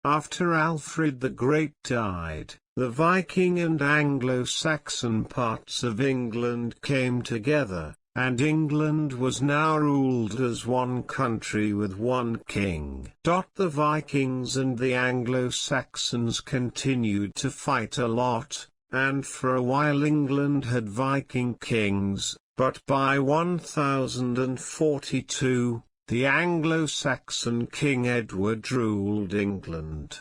After Alfred the Great died, the Viking and Anglo-Saxon parts of England came together, and England was now ruled as one country with one king. The Vikings and the Anglo-Saxons continued to fight a lot, and for a while England had Viking kings, but by 1042, the Anglo-Saxon King Edward ruled England.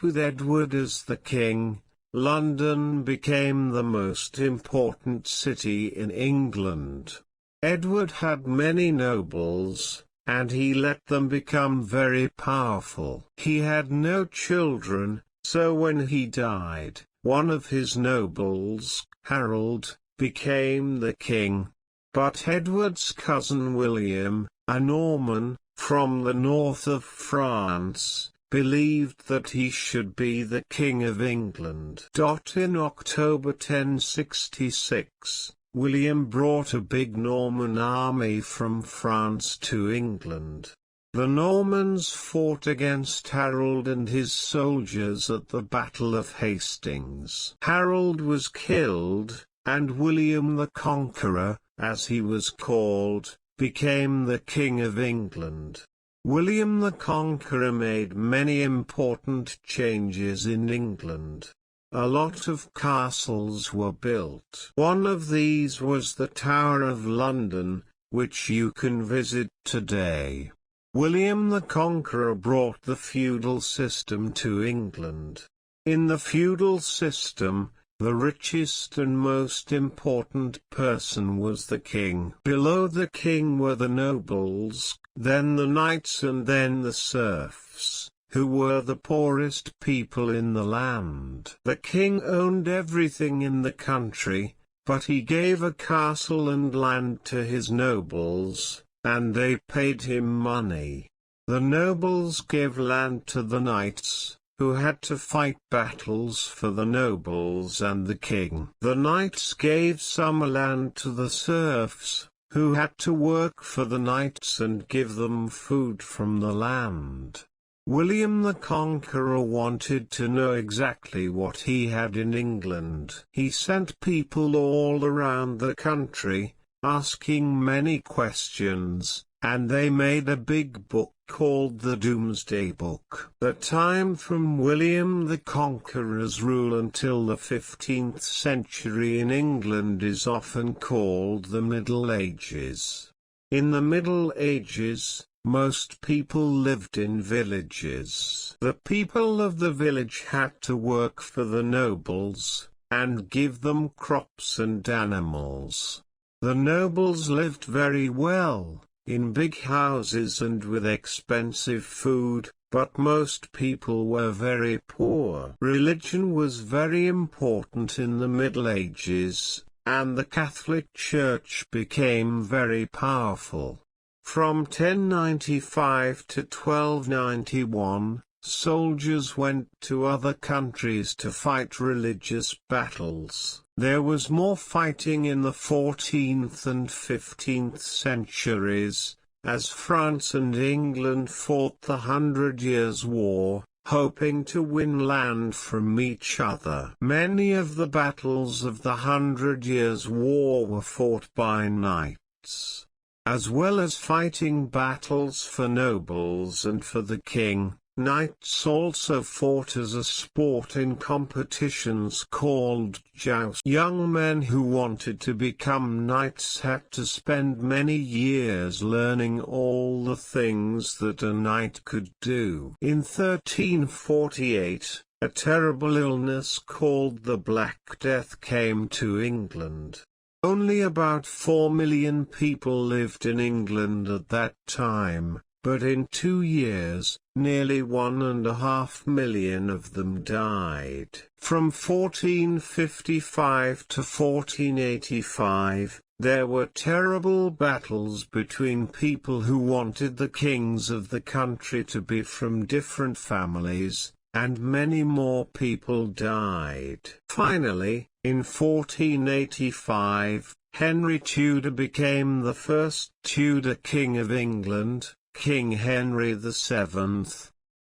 With Edward as the king, London became the most important city in England. Edward had many nobles, and he let them become very powerful. He had no children, so when he died, one of his nobles, Harold, became the king. But Edward's cousin William, a Norman, from the north of France, believed that he should be the King of England. In October 1066, William brought a big Norman army from France to England. The Normans fought against Harold and his soldiers at the Battle of Hastings. Harold was killed, and William the Conqueror, as he was called, became the King of England. William the Conqueror made many important changes in England. A lot of castles were built. One of these was the Tower of London, which you can visit today. William the Conqueror brought the feudal system to England. In the feudal system, the richest and most important person was the king. Below the king were the nobles, then the knights and then the serfs, who were the poorest people in the land. The king owned everything in the country, but he gave a castle and land to his nobles, and they paid him money. The nobles gave land to the knights, who had to fight battles for the nobles and the king. The knights gave some land to the serfs, who had to work for the knights and give them food from the land. William the Conqueror wanted to know exactly what he had in England. He sent people all around the country, asking many questions, and they made a big book called the Domesday Book. The time from William the Conqueror's rule until the 15th century in England is often called the Middle Ages. In the Middle Ages, most people lived in villages. The people of the village had to work for the nobles, and give them crops and animals. The nobles lived very well, in big houses and with expensive food, but most people were very poor. Religion was very important in the Middle Ages, and the Catholic Church became very powerful. From 1095 to 1291, soldiers went to other countries to fight religious battles. There was more fighting in the 14th and 15th centuries, as France and England fought the 100 Years' War, hoping to win land from each other. Many of the battles of the 100 Years' War were fought by knights. As well as fighting battles for nobles and for the king, knights also fought as a sport in competitions called jousts. Young men who wanted to become knights had to spend many years learning all the things that a knight could do. In 1348, a terrible illness called the Black Death came to England. Only about 4 million people lived in England at that time, but in 2 years, nearly 1.5 million of them died. From 1455 to 1485, there were terrible battles between people who wanted the kings of the country to be from different families, and many more people died. Finally, in 1485, Henry Tudor became the first Tudor King of England, King Henry VII.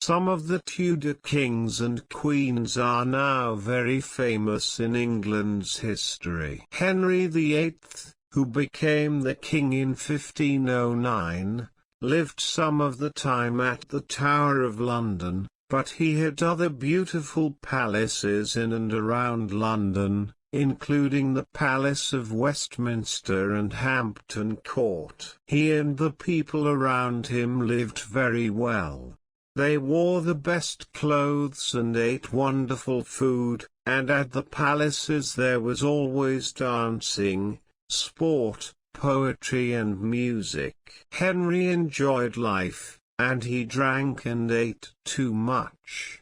Some of the Tudor kings and queens are now very famous in England's history. Henry VIII, who became the king in 1509, lived some of the time at the Tower of London, but he had other beautiful palaces in and around London, including the Palace of Westminster and Hampton Court. He and the people around him lived very well. They wore the best clothes and ate wonderful food, and at the palaces there was always dancing, sport, poetry and music. Henry enjoyed life, and he drank and ate too much.